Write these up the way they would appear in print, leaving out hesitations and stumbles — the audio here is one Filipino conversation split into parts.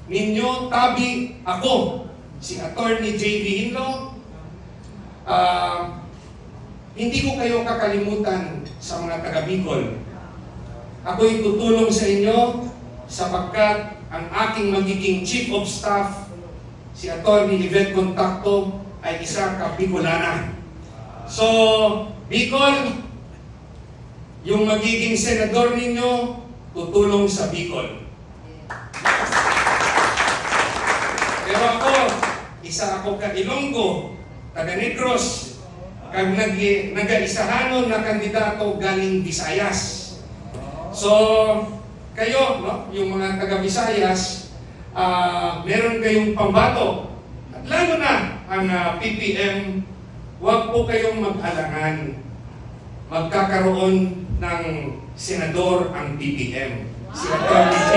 ninyo, tabi ako, si Attorney J.B. Hinlo. Hindi ko kayo kakalimutan sa mga taga-Bicol. Ako'y tutulong sa inyo sapagkat ang aking magiging Chief of Staff, si Attorney Yvette Contacto, ay isa ka-Bicolana. So, Bicol, yung magiging senador ninyo, tutulong sa Bicol. Pero ako, isa ako ka-Ilonggo, taga-Negros, kag nag-aisahanon na kandidato galing Visayas. So, kayo, no, yung mga taga-Visayas, meron kayong pambato. At lalo na ang PPM, huwag po kayong mag-alangan. Magkakaroon ng senador ang PPM. Si Atty. J.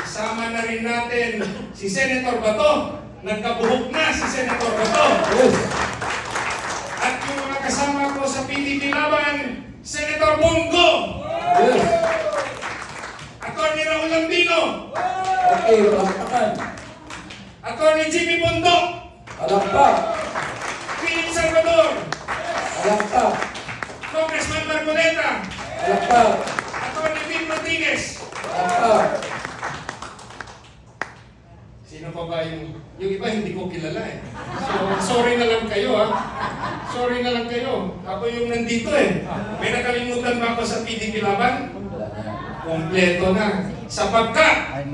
Isama na rin natin si Senator Bato. Nagkabuhok na si Senator Bato. At yung mga kasama ko sa PDP Laban, Senator Bongo. Attorney Raul Lambino. Okay, palakpakan. Attorney Jimmy Bondo. Palakpak. Philip Salvador. Palakpak. Congressman Marcoleta. Palakpak. Attorney Vin Rodriguez. Palakpak. Sino pa ba yung iba hindi ko kilala eh. So, sorry na lang kayo ha. Sorry na lang kayo. Ako yung nandito eh. May nakalimutan ba ako sa PDP Laban? Kompleto na. Sapagkat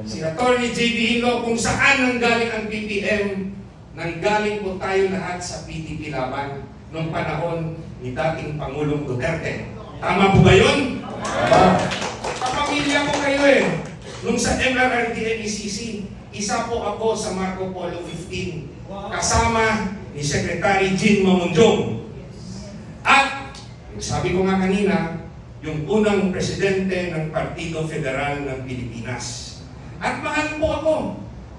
si Attorney J.B. Hinlo, kung saan nanggaling ang PPM, nanggaling po tayo lahat sa PDP Laban noong panahon ni dating Pangulong Duterte. Tama po ba yun? Kapamilya ko kayo eh. Nung sa MRRD-NECC, isa po ako sa Marco Polo 15, kasama ni Secretary Jean Mamunjong. At, sabi ko nga kanina, yung unang presidente ng Partido Federal ng Pilipinas. At mahal po ako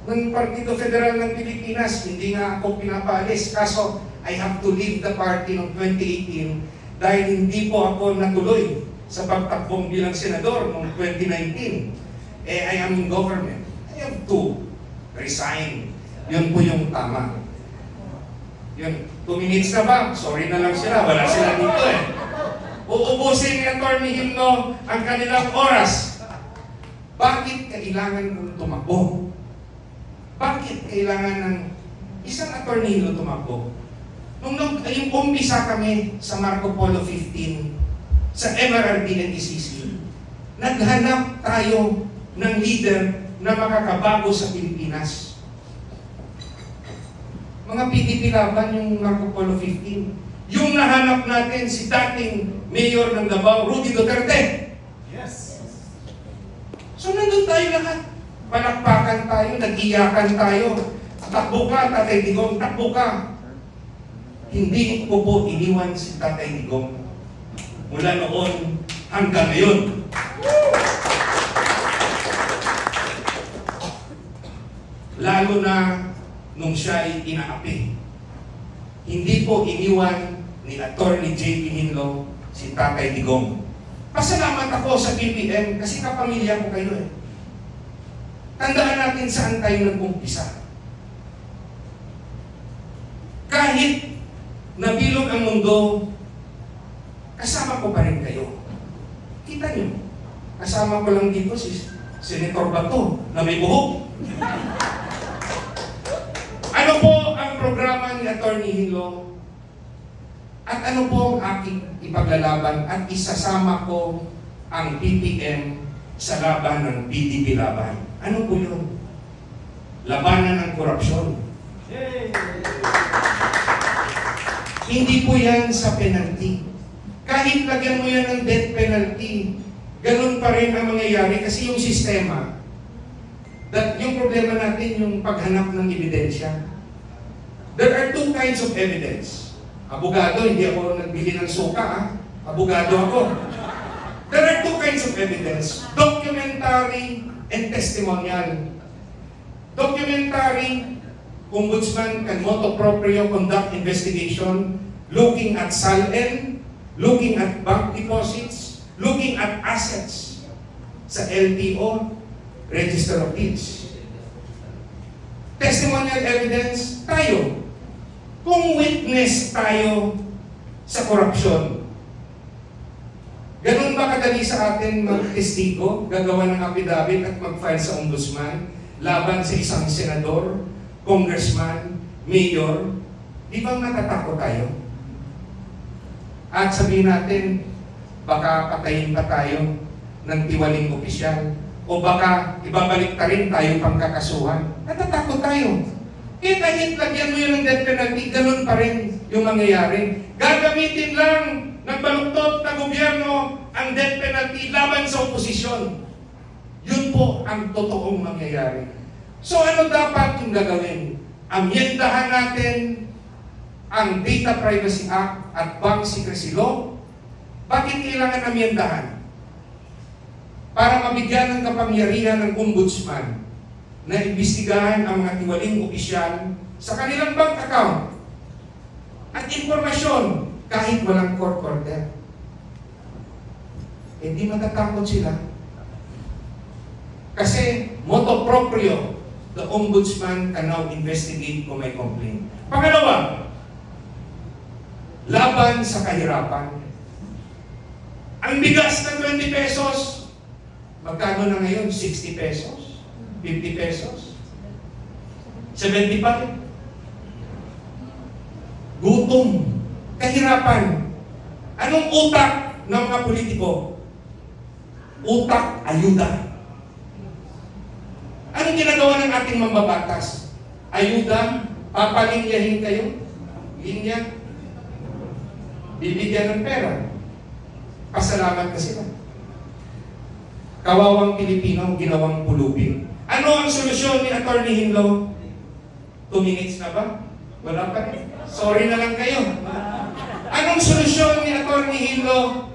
ng Partido Federal ng Pilipinas. Hindi nga ako pinapaalis. Kaso, I have to leave the party noong 2018 dahil hindi po ako natuloy sa pagtakbong bilang senador noong 2019. I am in government. I have to resign. Yun po yung tama. Yun, 2 minutes na ba? Sorry na lang sila. Wala sila dito eh. Uubusin ni Attorney Hinlo ang kanilang oras. Bakit kailangan kong tumakbo? Bakit kailangan ng isang Attorney Hinlo tumakbo? Nung yung umpisa kami sa Marco Polo 15, sa MRRD-NECC, naghanap tayo ng leader na makakabago sa Pilipinas. Mga PDP Laban yung Marco Polo 15. Yung nahanap natin si dating Mayor ng Davao, Rudy Duterte. Yes. So nandun tayo lahat. Palakpakan tayo, nag-iyakan tayo. Takbo ka, Tatay Digong, takbo ka. Hindi ko po iniwan si Tatay Digong. Mula noon hanggang ngayon. Lalo na nung siya ay inaapi. Hindi po iniwan ni Attorney J.B. Hinlo si Tatay Digong. Pasalamat ako sa PPM kasi kapamilya ko kayo eh. Tandaan natin saan tayo nag-umpisa. Kahit nabilog ang mundo, kasama ko pa rin kayo. Kita niyo, kasama ko lang dito si Senator Bato na may buhok. Ano po ang programa ni Attorney Hinlo? At ano po ang aking ipaglalaban? At isasama ko ang PPM sa laban ng PDP Laban. Ano po yun? Labanan ng korupsyon. Hindi po yan sa penalty. Kahit lagyan mo yan ng death penalty, ganun pa rin ang mangyayari kasi yung sistema, yung problema natin, yung paghanap ng ebidensya. There are 2 kinds of evidence. Abogado, hindi ako nagbili ng suka, ha? Abogado ako. There are 2 kinds of evidence. Documentary and testimonial. Documentary, Ombudsman can motu proprio conduct investigation looking at SALN, looking at bank deposits, looking at assets. sa LTO, Register of Deeds. Testimonial evidence, tayo. Kung witness tayo sa korupsyon, ganun ba kadali sa atin mag-testigo, gagawa ng affidavit at mag-file sa ombudsman laban sa isang senador, congressman, mayor? Di ba matatakot tayo? At sabihin natin, baka patayin pa tayo ng tiwaling opisyal o baka ibabalik ta rin tayo pangkakasuhan. Natatakot tayo. Eh kahit lagyan mo yun ng death penalty, ganun pa rin yung mangyayari. Gagamitin lang ng baluktot na gobyerno ang death penalty laban sa oposisyon. Yun po ang totoong mangyayari. So ano dapat yung gagawin? Amyendahan natin ang Data Privacy Act at Bank Secrecy Law. Bakit kailangan amyendahan? Para mabigyan ng kapangyarihan ng ombudsman na imbestigahan ang mga tiwaling opisyal sa kanilang bank account at impormasyon kahit walang court order. Hindi matatakot sila. Kasi motu proprio, the ombudsman can now investigate kung may complaint. Pangalawa, laban sa kahirapan. Ang bigas na 20 pesos, magkano na ngayon? 60 pesos? 50 pesos? 75? Gutom. Kahirapan. Anong utak ng mga politiko? Utak, ayuda. Anong ginagawa ng ating mambabatas? Ayuda, papalingyahin kayo? Linya. Bibigyan ng pera. Pasalamat ka sila. Kawawang Pilipino, ginawang pulubi. Ano ang solusyon ni Atty. Hinlo? 2 minutes na ba? Wala pa rin. Sorry na lang kayo. Anong solusyon ni Atty. Hinlo?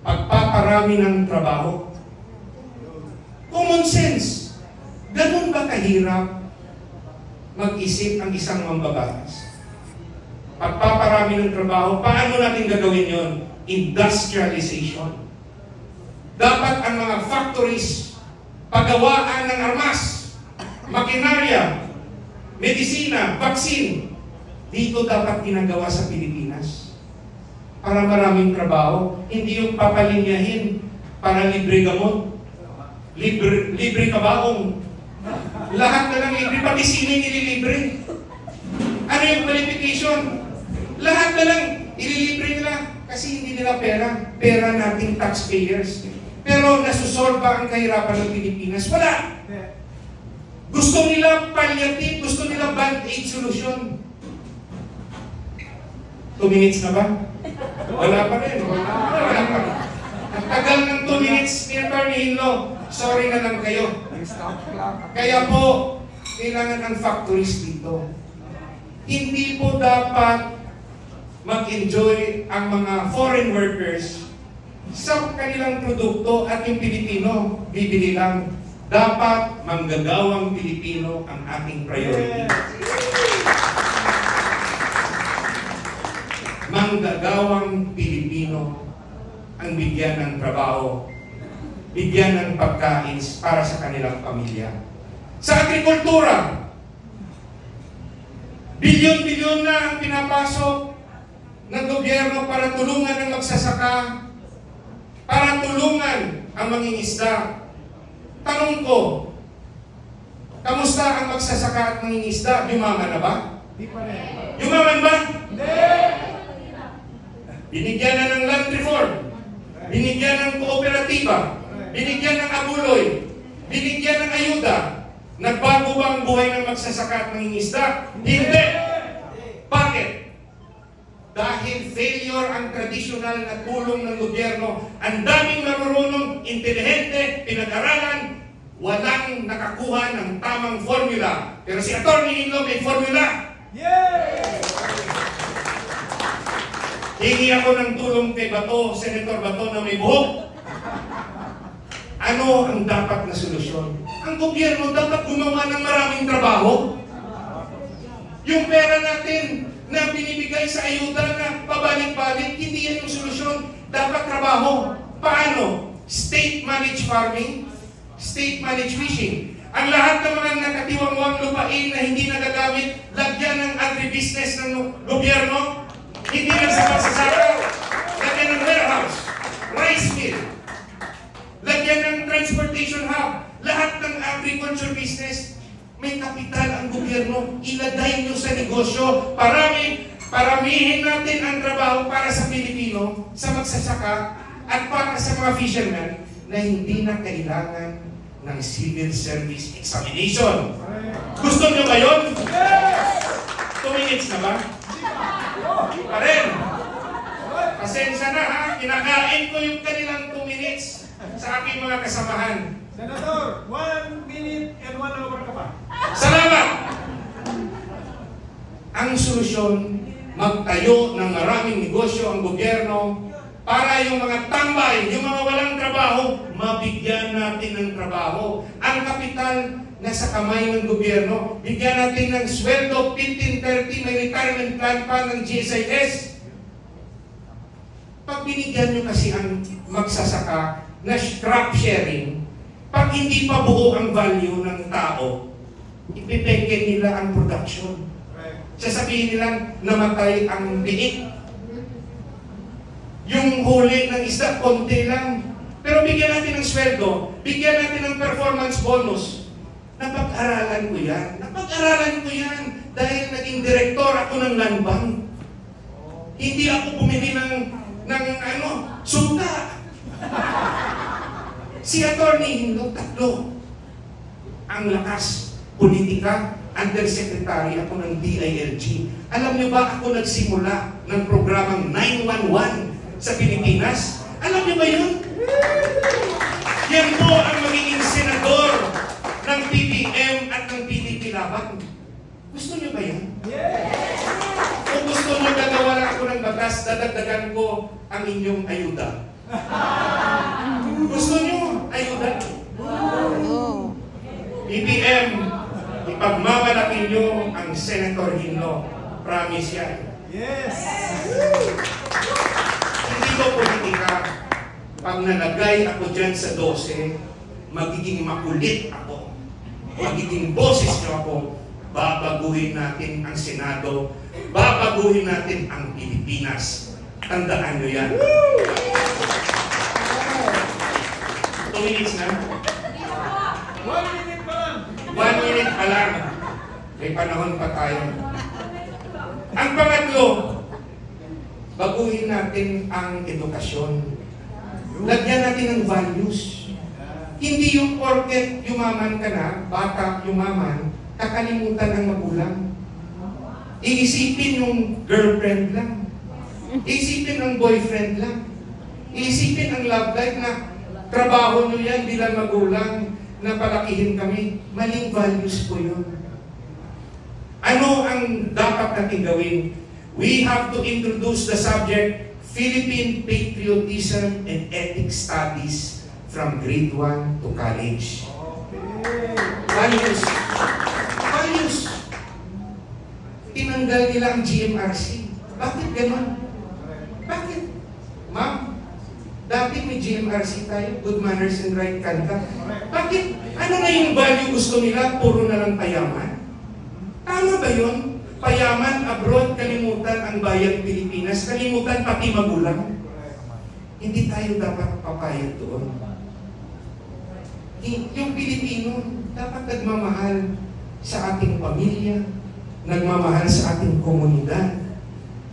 Pagpaparami ng trabaho. Common sense. Ganun ba kahirap mag-isip ang isang mambabatas? Pagpaparami ng trabaho, paano natin gagawin yon? Industrialization. Dapat ang mga factories, paggawaan ng armas, makinarya, medisina, vaccine, dito dapat ginagawa sa Pilipinas. Para maraming trabaho, hindi yung papalinyahin para libre gamot, libre kabaong. Lahat na lang libre, pati sino yung ililibre. Ano yung qualification? Lahat na lang ililibre nila kasi hindi nila pera. Pera nating taxpayers. Pero nasusolba ang kahirapan ng Pilipinas. Wala! Gusto nila palliative, gusto nila band-aid solution. 2 minutes na ba? Wala pa rin. Wala pa rin. Ang tagal ng 2 minutes ni Atty. Hinlo. Sorry na lang kayo. Kaya po, kailangan ng factories dito. Hindi po dapat mag-enjoy ang mga foreign workers sa kanilang produkto at yung Pilipino, bibili lang. Dapat manggagawang Pilipino ang ating priority. Manggagawang Pilipino ang bigyan ng trabaho, bigyan ng pagkain para sa kanilang pamilya. Sa agrikultura, bilyon-bilyon na ang pinapasok ng gobyerno para tulungan ang magsasaka, para tulungan ang mangingisda. Tanong ko, kamusta ang magsasaka at mangingisda? Yumaman na ba? Di pa rin. Yumaman ba? Hindi! Binigyan na ng land reform, binigyan ng kooperatiba, binigyan ng abuloy, binigyan ng ayuda. Nagbago ba ang buhay ng magsasaka at mangingisda? Hindi! Bakit? Dahil failure ang traditional na tulong ng gobyerno. Ang daming marurunong, intelihente, pinag-aralan, walang nakakuha ng tamang formula. Pero si Atty. Hinlo may formula. Hingi ako ng tulong kay Bato, Senator Bato na may buhok. Ano ang dapat na solusyon? Ang gobyerno dapat gumawa ng maraming trabaho. Yung pera natin na binibigay sa ayuda na pabalik-balik, hindi yan yung solusyon. Dapat trabaho. Paano? State managed farming, state-managed fishing. Ang lahat ng mga nakatiwangwang lupain na hindi nagagamit, lagyan ng agribusiness ng gobyerno, hindi lang sa pagsasaka, lagyan ng warehouse, rice mill, lagyan ng transportation hub, lahat ng agriculture business, may kapital ang gobyerno, ilagay nyo sa negosyo, paramihin natin ang trabaho para sa Pilipino, sa magsasaka, at para sa mga fishermen na hindi na kailangan ng civil service examination. Gusto nyo ba yun? 2 minutes na ba? Pa rin. Pasensya na ha, kinakain ko yung kanilang 2 minutes sa aking mga kasamahan. Senator, 1 minute and 1 hour ka pa. Salamat! Ang solusyon, magtayo ng maraming negosyo ang gobyerno para yung mga tambay, yung mga walang trabaho, mabigyan natin ng trabaho. Ang kapital nasa kamay ng gobyerno, bigyan natin ng sweldo, 15-30, may retirement plan pa ng GSIS. Pag binigyan nyo kasi ang magsasaka na crop sharing, pag hindi pa buo ang value ng tao, ipipeke nila ang production. Sasabihin nila, namatay ang biik. Yung huli ng isda, konti lang. Pero bigyan natin ng sweldo, bigyan natin ng performance bonus. Napag-aralan ko yan. Napag-aralan ko yan dahil naging direktor ako ng land bank. Hindi ako bumili ng suka. Si Atty. Hindog, 3. Ang lakas, politika, undersecretary ako ng DILG. Alam niyo ba ako nagsimula ng programang 911 sa Pilipinas? Alam niyo ba yun? Yan po ang magiging senador ng PBM at ng PDP Laban. Gusto niyo ba yan? Yes! Kung gusto niyo gagawa lang ako ng batas, dadagdagan ko ang inyong ayuda. Gusto niyo ayuda? PBM, ipagmamalaki niyo ang Senator Hino. Promise yan. Yes! Hindi ko politika. Pag nalagay ako dyan sa 12, magiging makulit ako. Magiging boses niyo ako. Babaguhin natin ang Senado. Babaguhin natin ang Pilipinas. Tandaan niyo yan. 2 minutes na. 1 minute pa lang. 1 minute pa lang. May panahon pa tayo. Ang pangatlo, baguhin natin ang edukasyon. Lagyan natin ng values. Hindi yung porket yumaman ka na, bata yumaman, kakalimutan ang magulang. Iisipin yung girlfriend lang. Iisipin ang boyfriend lang. Iisipin ang love life na trabaho nyo yan bilang magulang na palakihin kami. Maling values po yun. Ano ang dapat natin gawin? We have to introduce the subject Philippine Patriotism and Ethics Studies from grade 1 to college. Okay. Values. Values. Tinanggal nila ang GMRC. Bakit ganun? Bakit? Ma'am, dati may GMRC tayo, Good Manners and Right Conduct. Bakit? Ano na yung value gusto nila? Puro na lang payaman? Tama ba yun? Payaman, abroad, kalimutan ang bayang Pilipinas, kalimutan pati magulang. Hindi tayo dapat papayag doon. Yung Pilipino, dapat nagmamahal sa ating pamilya, nagmamahal sa ating komunidad,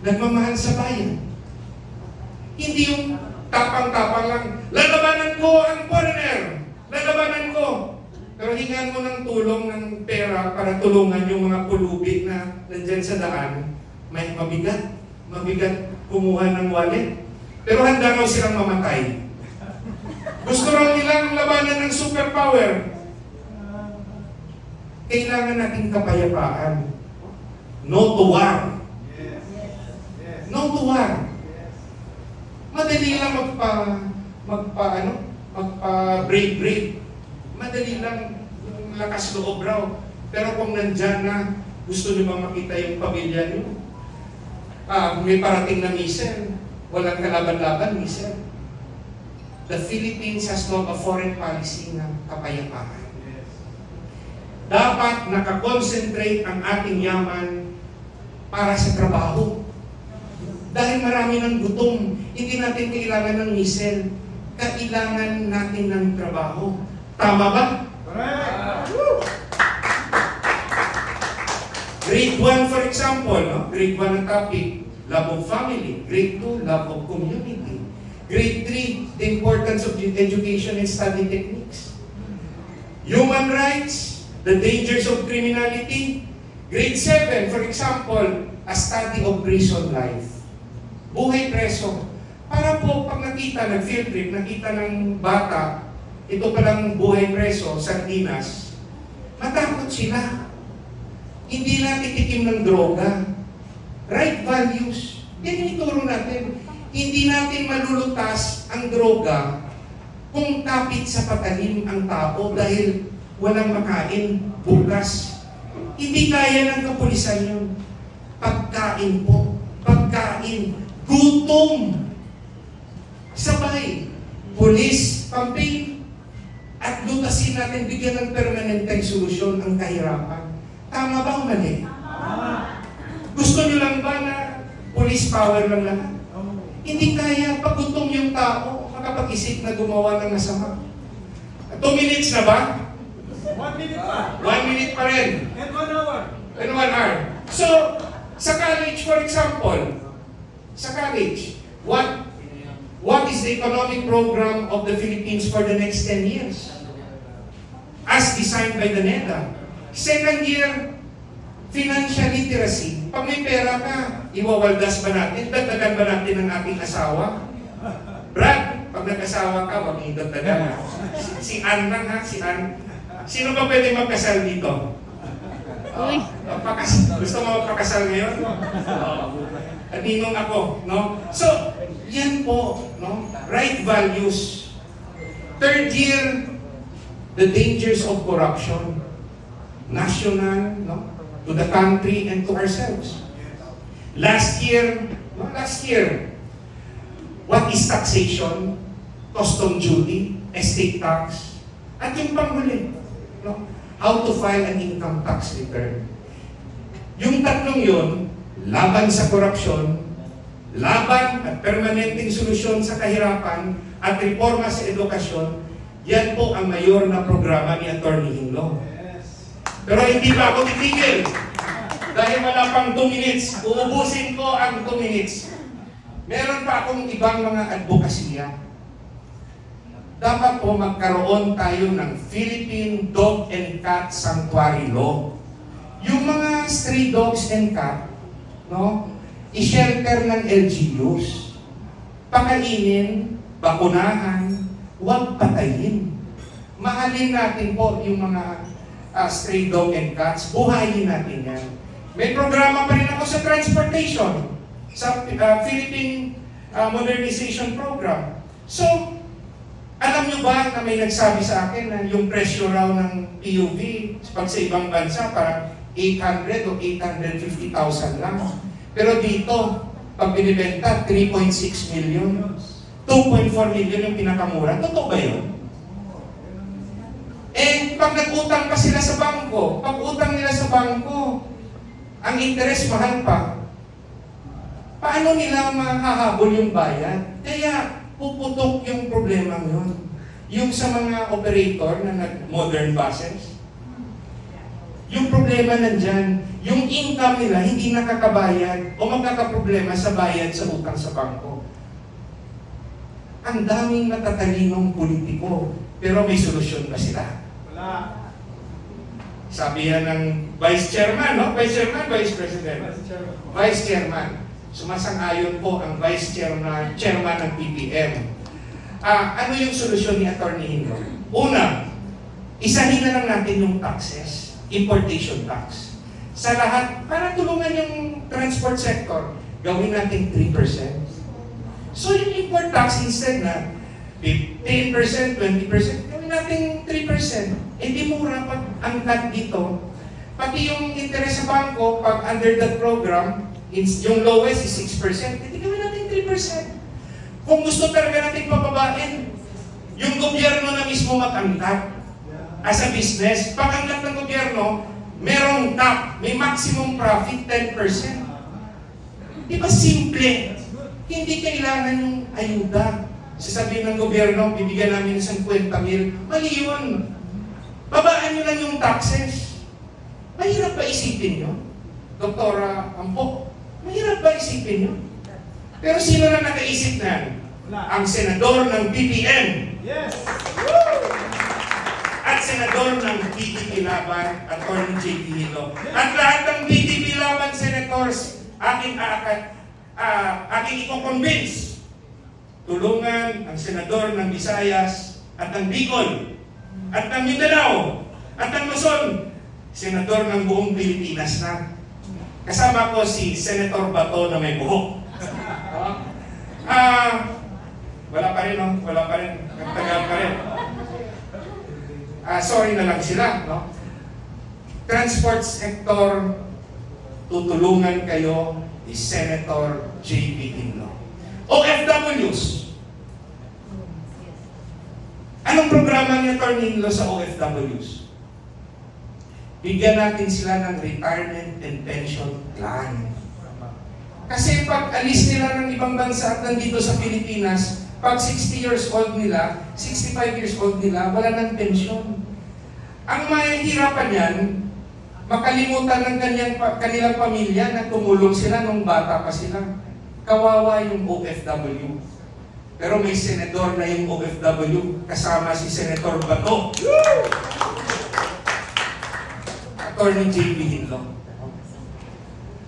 nagmamahal sa bayan. Hindi yung tapang-tapang lang, lalabanan ko ang foreigner, lalabanan ko. Pero hingan mo ng tulong ng pera para tulungan yung mga pulubi na nandyan sa daan, may mabigat. Mabigat kumuha ng wallet. Pero handa raw silang mamatay. Gusto raw nilang labanan ng superpower. Kailangan nating kapayapaan. No to war. Yes. Yes. No to war. Madali lang magpa-brave. Madali lang yung lakas loob raw. Pero kung nandyan na, gusto nyo bang makita yung pamilya nyo? May parating na missile. Walang kalaban-laban, missile. the Philippines has not a foreign policy ng kapayapaan. Dapat nakakonsentrate ang ating yaman para sa trabaho. Dahil marami ng gutom, hindi natin kailangan ng missile. Kailangan natin ng trabaho. Tama ba? Correct. Grade 1 for example, no? Grade 1 ang topic, love of family. Grade 2, love of community. Grade 3, the importance of education and study techniques. Human rights, the dangers of criminality. Grade 7, for example, a study of prison life. Buhay preso. Para po, pag nakita, nag-field trip, nakita ng bata, ito palang buhay preso, sardinas, matakot sila. Hindi na titikim ng droga. Right values. Yan yung ituro natin. Hindi natin malulutas ang droga kung kapit sa patalim ang tao dahil walang makain bukas. Hindi kaya ng kapulisan yun. Pagkain po. Pagkain. Gutom. Sabay. Police campaign. At lutasin natin, bigyan ng permanenteng solusyon ang kahirapan. Tama ba o mali? Gusto nyo lang ba na police power lang lahat? Hindi kaya. Pag gutom yung tao, makapag-isip na gumawa ng masama. 2 minutes na ba? 1 minute pa. 1 minute pa rin. And 1 hour. And 1 hour. So, sa college, for example, sa college, what is the economic program of the Philippines for the next 10 years? As designed by the NEDA. Second year, financial literacy. Pag may pera ka, iwawaldas ba natin? Dagdagan ba natin ang ating asawa? Brad, pag nag-asawa ka, wag mong dagdagan. Si Ann lang ha, si Ann. Sino ba pwede magkasal dito? Gusto mo magpakasal ngayon? At ninong ako, no? So, yan po, no? Right values. Third year, the dangers of corruption. National, no? To the country and to ourselves. Last year, what is taxation? Custom duty, estate tax, at yung panghuli, no? How to file an income tax return. Yung tatlong yun, laban sa korupsyon, laban at permanenteng solusyon sa kahirapan, at reforma sa edukasyon, yan po ang mayor na programa ni Atty. Hinlo. Pero hindi pa ako titigil. Dahil wala pang 2 minutes, uubusin ko ang 2 minutes. Meron pa akong ibang mga advokasya. Dapat po magkaroon tayo ng Philippine Dog and Cat Sanctuary Law. Yung mga stray dogs and cat, no, i-shelter ng LGUs. Pakainin, bakunahan, huwag patayin. Mahalin natin po yung mga stray dog and cats, buhayin natin yan. May programa pa rin ako sa transportation, sa Philippine Modernization Program. So, alam nyo ba na may nagsabi sa akin na yung presyo raw ng PUV pag sa ibang bansa parang 800 o 850,000 lang. Pero dito, pag binibenta, 3.6 million, 2.4 million yung pinakamura. Totoo ba yun? Eh, pag nag-utang pa sila sa bangko, pag utang nila sa bangko, ang interest mahal pa. Paano nila mahahabol yung bayad? Kaya puputok yung problema yun. Yung sa mga operator na nag-modern buses, yung problema nandyan, yung income nila hindi nakakabayad o magkakaproblema sa bayad sa utang sa bangko. Ang daming matatalinong politiko, pero may solusyon ba sila? Wala. Sabi yan ng Vice Chairman, no? Vice Chairman, Vice President. Vice Chairman. Sumasang-ayon po ang Vice Chairman ng PPM. Ano yung solusyon ni Atty. Hinlo? Una, isahin na lang natin yung taxes, importation tax. Sa lahat, para tulungan yung transport sector, gawin natin 3%. So yung import tax instead na 15%, 20%, gawin natin 3%. Eh di mura pag ang cut dito. Pati yung interest sa bangko, pag under that program, yung lowest is 6%, hindi gawin natin 3%. Kung gusto talaga natin pababain, Yung gobyerno na mismo mag-angkat as a business. Pag-angkat ng gobyerno, merong top, may maximum profit 10%. Di ba simple? Hindi kailangan yung ayuda. Sasabihin ng gobyerno, bibigyan namin ng 50,000. Mali yun. Babaan nyo lang yung taxes. Mahirap ba isipin nyo? Doktora Ampo, mahirap ba isipin nyo? Pero sino na nakaisip na? Ang senador ng BBM. Yes! At senador ng PDP Laban, Atty. J.P. Hilo. At lahat ng PDP Laban senators, aking i-convince. Tulungan ang senador ng Visayas at ng Bicol at ng Mindanao at ng Luzon. Senador ng buong Pilipinas na. Kasama ko si Senator Bato na may buhok. Wala pa rin, no? Wala pa rin. Nagtagal pa rin. Sorry na lang sila, no? Transport sector, tutulungan kayo ni Senator J.P. Hilo. OFWs. Anong programa ni Atty. Hilo sa OFWs? Bigyan natin sila ng retirement and pension plan. Kasi pag alis nila ng ibang bansa at nandito sa Pilipinas, pag 60 years old nila, 65 years old nila, wala ng pension. Ang mahihirapan yan, makalimutan ng kanilang pamilya na tumulong sila nung bata pa sila. Kawawa yung OFW. Pero may senador na yung OFW, kasama si Senator Bato. Atty. J.P. Hilo.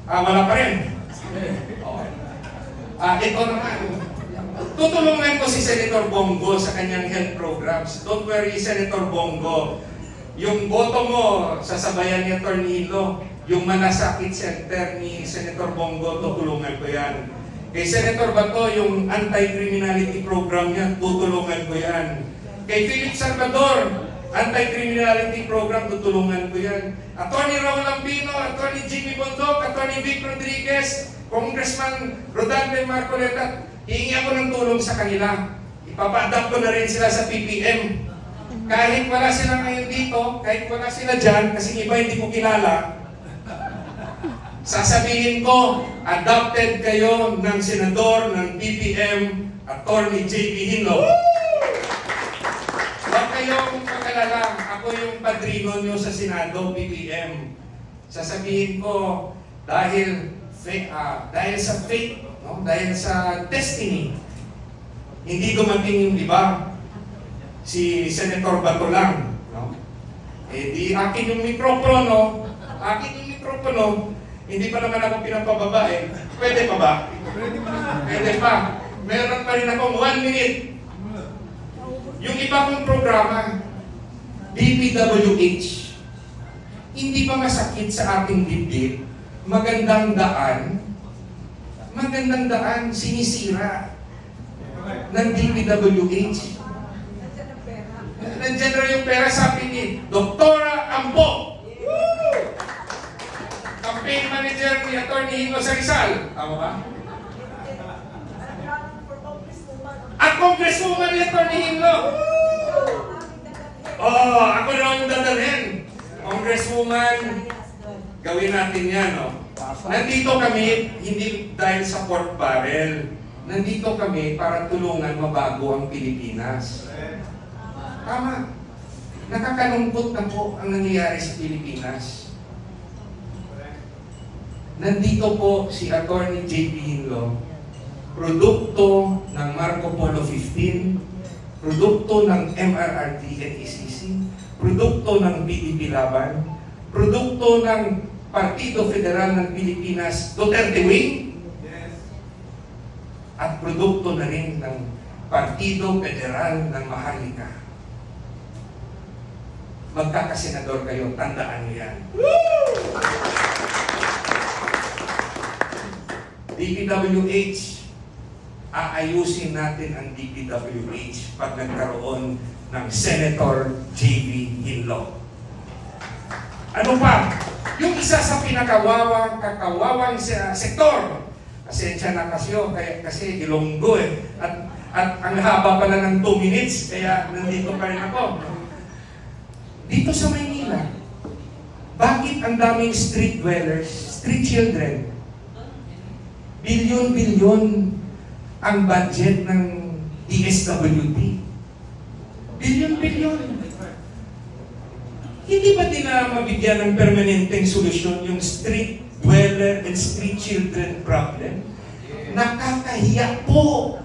Wala pa rin. Ito naman. Tutulungan ko si Senator Bongo sa kanyang health programs. Don't worry, Senator Bongo. Yung boto mo, sasabayan ni Atty. Hilo. Yung Malasakit Center ni Senator Bongo, tutulungan ko yan. Kay Senator Bato, yung anti-criminality program niya, tutulungan ko yan. Kay Philip Salvador, anti-criminality program, tutulungan ko yan. Atty. Raul Ambino, Atty. Jimmy Bondok, Atty. Vic Rodriguez, Congressman Rodante Marcoleta, hihingi ako ng tulong sa kanila. Ipapa-adapt ko na rin sila sa PPM. Kahit wala sila ngayon dito, kahit wala sila dyan, kasi iba hindi ko kilala, sasabihin ko, adopted kayo ng senador ng PPM, Atty. J.P. Hilo. Huwag kayong pag-alala, ako yung padrino nyo sa Senado, PPM. Sasabihin ko, dahil sa fate, no? Dahil sa destiny, hindi dumating yung iba. Si Senator Bato lang. No? Di akin yung mikropono, hindi pa naman ako pinapababae. Pwede pa ba? Pwede pa. Meron pa rin akong 1 minute. Yung iba kong programa, DPWH, hindi ba masakit sa ating dibdib? Magandang daan, sinisira ng DPWH. Nandiyan na yung pera, sabi ni Doktora Ampo. Campaign manager ni Atty. Hilo sa Rizal. Tama ba? At congresswoman ni Atty. Hilo. Ako na yung dadalhin. Congresswoman, gawin natin yan, no? Nandito kami, hindi dahil sa pork barrel. Nandito kami para tulungan mabago ang Pilipinas. Tama. Nakakalungkot na po ang nangyayari sa Pilipinas. Nandito po si Atty. J.P. Hilo, produkto ng Marco Polo 15, produkto ng MRRT at ECC, produkto ng PDP Laban, produkto ng Partido Federal ng Pilipinas, Duterte Wing, at produkto na rin ng Partido Federal ng Maharlika. Magkakasenador kayo, tandaan niyo yan. DPWH, aayusin natin ang DPWH pag nagkaroon ng Senator J.P. Hilo. Ano pa? Yung isa sa kakawawang sektor. Pasensya na kasi Ilonggo eh. At At ang haba pala ng 2 minutes, kaya nandito pa rin ako. Dito sa Maynila, bakit ang daming street dwellers, street children? Bilyon-bilyon ang budget ng DSWD. Bilyon-bilyon. Hindi ba din na mabigyan ng permanenteng solusyon yung street dweller and street children problem? Nakakahiya po.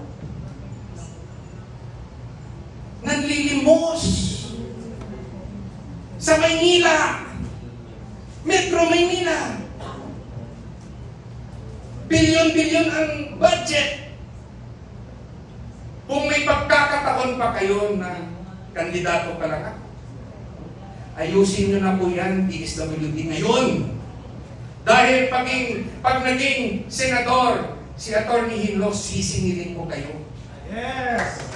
Nanlilimos sa Maynila, Metro Maynila. Bilyon-bilyon ang budget. Kung may pagkakataon pa kayo na kandidato pa lang, ayusin nyo na po yan, DSWD ngayon. Dahil pag naging senador, si Atty. Hinlo, sisingilin ko kayo. Yes.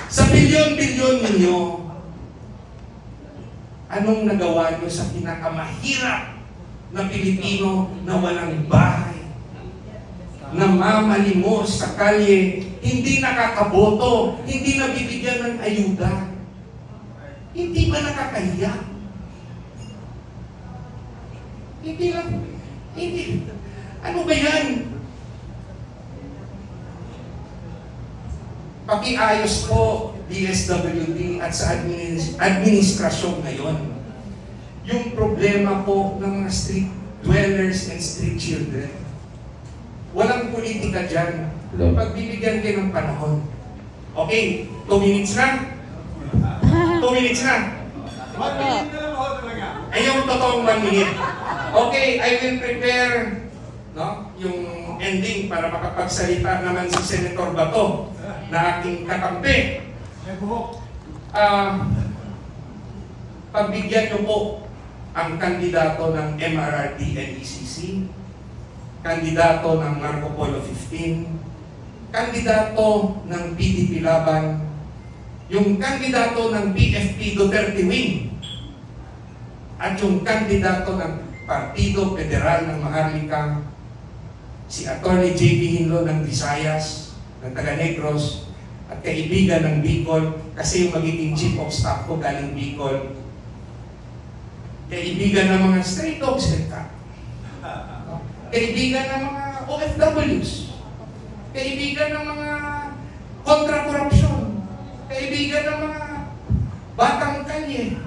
Sa bilyon-bilyon ninyo, anong nagawa nyo sa pinakamahirap na Pilipino na walang bahay, na mamalimos sa kalye, hindi nakakaboto, hindi nabibigyan ng ayuda? Hindi ba nakakahiya? Hindi lang, hindi. Ano ba yan? Pakiayos po, DSWD at sa administrasyon ngayon, yung problema po ng mga street dwellers and street children. Walang politika dyan. Pagbibigyan kayo ng panahon. Okay, 2 minutes na? 2 minutes na? 1 minute na lang ako talaga. Ay, yung totoong 1 minute. Okay, I will prepare yung ending para makapagsalita naman si Senator Bato na aking kakampi. May buhok. Pagbigyan niyo po ang kandidato ng MRRD and ECC, kandidato ng Marco Polo 15, kandidato ng PDP Laban, yung kandidato ng PFP Duterte Wing, at yung kandidato ng Partido Federal ng Maharlika, si Atty. J.B. Hinlo ng Visayas, ng Taga Negros, at kaibigan ng Bicol, kasi yung magiging chief of staff ko galing Bicol, kaibigan ng mga stray dogs, kaibigan ng mga OFWs, kaibigan ng mga kontra-korupsyon, kaibigan ng mga batang kalye,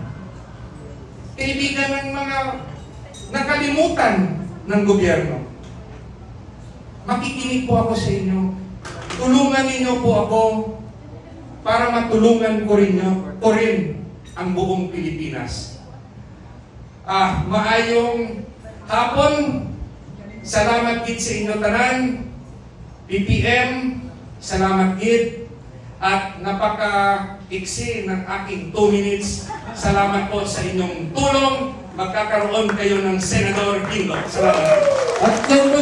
kaibigan ng mga nakalimutan ng gobyerno. Makikinig po ako sa inyo. Tulungan ninyo po ako para matulungan ko rin ang buong Pilipinas. Maayong hapon. Salamat gid sa inyo tanan. PPM, salamat gid. At napaka-iksi ng aking 2 minutes. Salamat po sa inyong tulong. Magkakaroon kayo ng Senador Hinlo. Salamat. At kung